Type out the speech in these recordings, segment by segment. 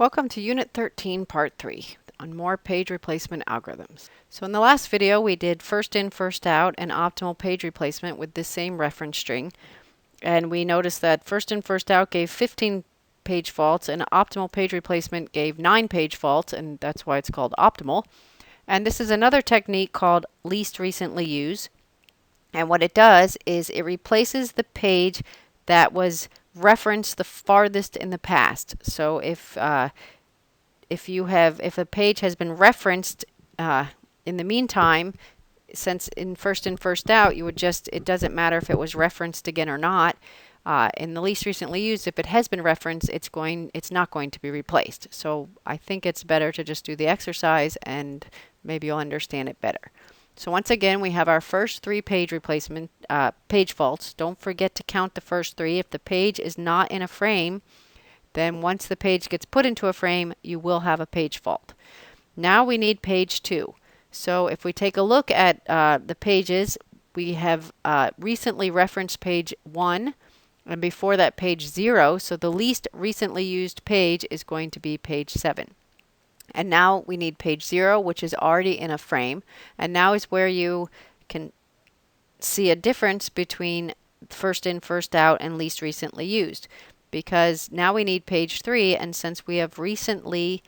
Welcome to Unit 13, Part 3 on more page replacement algorithms. So in the last video we did first in, first out and optimal page replacement with this same reference string. And we noticed that first in, first out gave 15 page faults and optimal page replacement gave 9 page faults, and that's why it's called optimal. And this is another technique called least recently used. And what it does is it replaces the page that was referenced the farthest in the past. So if a page has been referenced in the meantime, since in first out, it doesn't matter if it was referenced again or not. In the least recently used, if it has been referenced, it's not going to be replaced. So I think it's better to just do the exercise and maybe you'll understand it better. So once again, we have our first 3 page replacement page faults. Don't forget to count the first 3. If the page is not in a frame, then once the page gets put into a frame, you will have a page fault. Now we need page 2. So if we take a look at the pages, we have recently referenced page 1, and before that page 0. So the least recently used page is going to be page 7. And now we need page 0, which is already in a frame. And now is where you can see a difference between first in, first out, and least recently used. Because now we need page 3, and since we have recently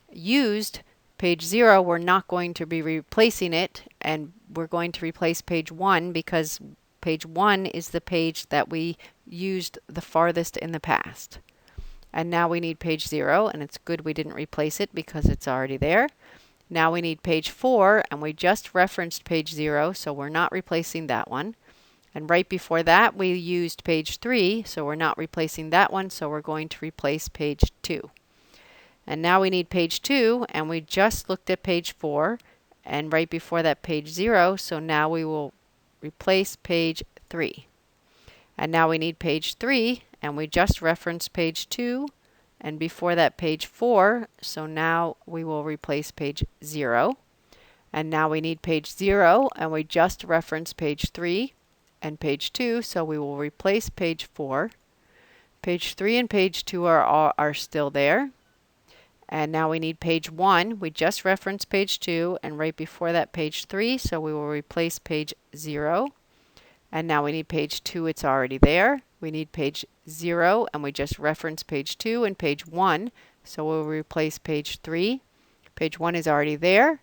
used page 0, we're not going to be replacing it, and we're going to replace page 1 because page 1 is the page that we used the farthest in the past. And now we need page 0, and it's good we didn't replace it because it's already there. Now we need page 4, and we just referenced page 0, so we're not replacing that one. And right before that, we used page 3, so we're not replacing that one, so we're going to replace page 2. And now we need page 2, and we just looked at page 4, and right before that page 0, so now we will replace page 3. And now we need page 3, and we just referenced page 2, and before that page 4, so now we will replace page 0. And now we need page 0, and we just referenced page 3 and page 2, so we will replace page 4. Page 3 and page 2 are still there. And now we need page 1. We just referenced page 2, and right before that page 3, so we will replace page 0. And now we need page 2, it's already there. We need page 0, and we just referenced page 2 and page 1, so we'll replace page 3. Page 1 is already there.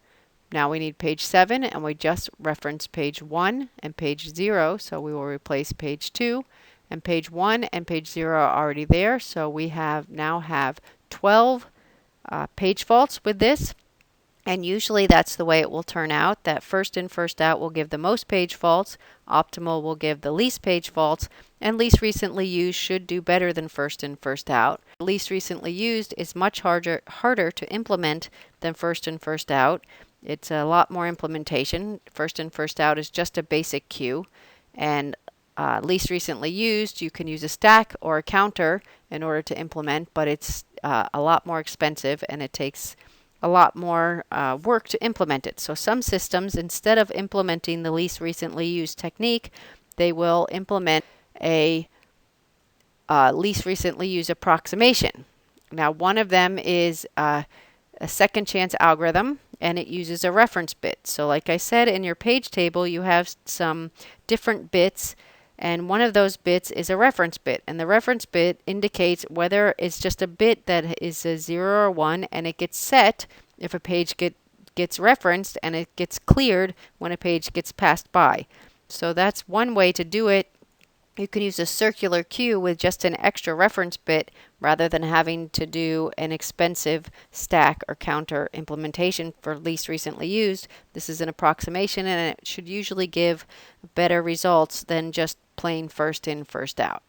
Now we need page 7, and we just referenced page 1 and page 0, so we will replace page 2. And page 1 and page 0 are already there, so we now have 12 page faults with this. And usually that's the way it will turn out, that first in, first out will give the most page faults, optimal will give the least page faults, and least recently used should do better than first in, first out. Least recently used is much harder to implement than first in, first out. It's a lot more implementation. First in, first out is just a basic queue, and least recently used, you can use a stack or a counter in order to implement, but it's a lot more expensive and it takes a lot more work to implement it. So some systems, instead of implementing the least recently used technique, they will implement a least recently used approximation. Now one of them is a second chance algorithm, and it uses a reference bit. So like I said, in your page table you have some different bits, and one of those bits is a reference bit, and the reference bit indicates whether it's just a bit that is a 0 or 1, and it gets set if a page gets referenced, and it gets cleared when a page gets passed by. So that's one way to do it. You can use a circular queue with just an extra reference bit rather than having to do an expensive stack or counter implementation for least recently used. This is an approximation, and it should usually give better results than just plain first in, first out.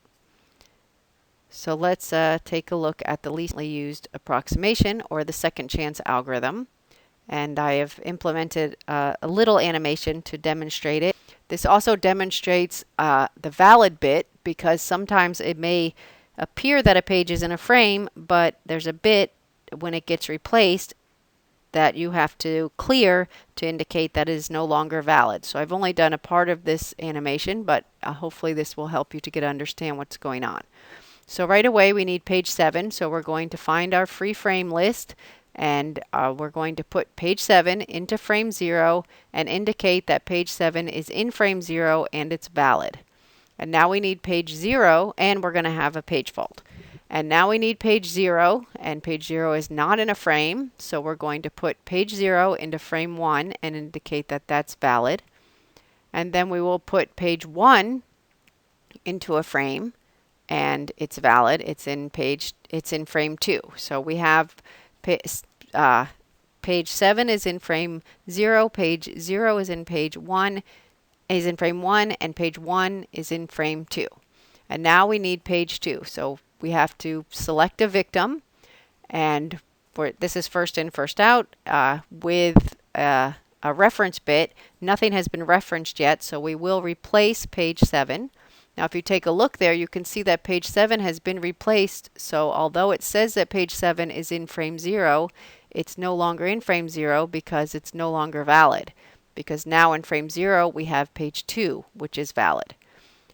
So let's take a look at the least recently used approximation, or the second chance algorithm. And I have implemented a little animation to demonstrate it. This also demonstrates the valid bit, because sometimes it may appear that a page is in a frame, but there's a bit when it gets replaced that you have to clear to indicate that it is no longer valid. So I've only done a part of this animation, but hopefully this will help you to understand what's going on. So right away we need page 7. So we're going to find our free frame list, and we're going to put page 7 into frame 0 and indicate that page 7 is in frame 0 and it's valid. And now we need page 0, and we're going to have a page fault. And now we need page 0, and page 0 is not in a frame, so we're going to put page 0 into frame 1 and indicate that that's valid. And then we will put page 1 into a frame, and it's valid. It's in frame 2. So we have page 7 is in frame 0, page 0 is in frame 1, and page 1 is in frame 2. And now we need page 2. So we have to select a victim, and this is first in, first out with a reference bit. Nothing has been referenced yet, so we will replace page 7. Now if you take a look there, you can see that page 7 has been replaced. So although it says that page 7 is in frame 0, it's no longer in frame 0 because it's no longer valid. Because now in frame 0 we have page 2, which is valid.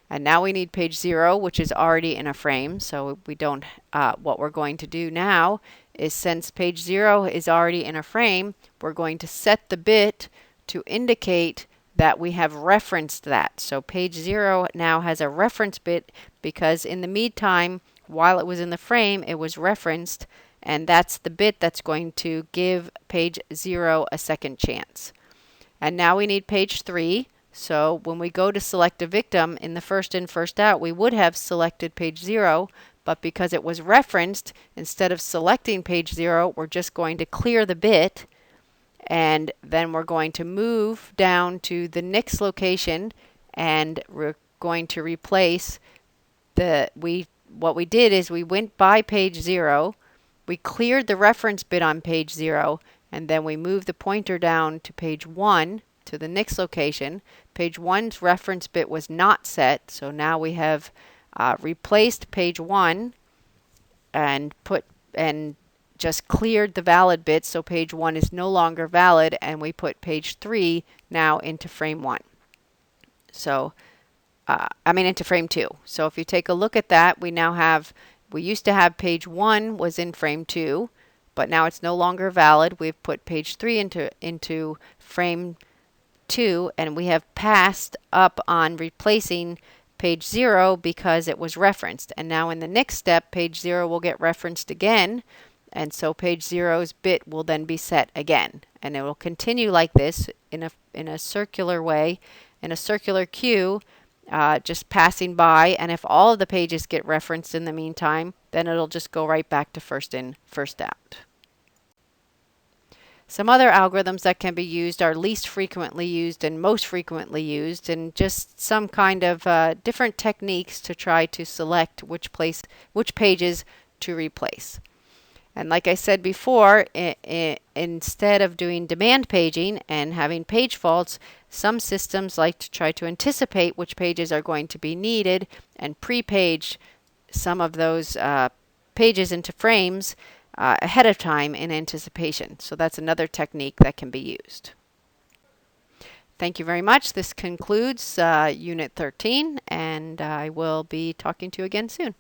And now we need page 0, which is already in a frame. So we don't, what we're going to do now is, since page 0 is already in a frame, we're going to set the bit to indicate that we have referenced that. So page 0 now has a reference bit because in the meantime, while it was in the frame, it was referenced, and that's the bit that's going to give page 0 a second chance. And now we need page 3. So when we go to select a victim in the first in, first out, we would have selected page 0, but because it was referenced, instead of selecting page 0, we're just going to clear the bit, and then we're going to move down to the next location, and we're going to replace what we did is we went by page 0, we cleared the reference bit on page 0, and then we moved the pointer down to page 1 to the next location. Page 1's reference bit was not set, so now we have replaced page 1 and just cleared the valid bit, so page 1 is no longer valid, and we put page 3 now into frame 1. So into frame 2. So if you take a look at that, we used to have page 1 was in frame 2, but now it's no longer valid. We've put page 3 into frame 2, and we have passed up on replacing page 0 because it was referenced. And now in the next step, page 0 will get referenced again, and so page 0's bit will then be set again. And it will continue like this in a circular way, in a circular queue, just passing by. And if all of the pages get referenced in the meantime, then it'll just go right back to first in, first out. Some other algorithms that can be used are least frequently used and most frequently used, and just some kind of different techniques to try to select which pages to replace. And like I said before, instead of doing demand paging and having page faults, some systems like to try to anticipate which pages are going to be needed and pre-page some of those pages into frames ahead of time in anticipation. So that's another technique that can be used. Thank you very much. This concludes Unit 13, and I will be talking to you again soon.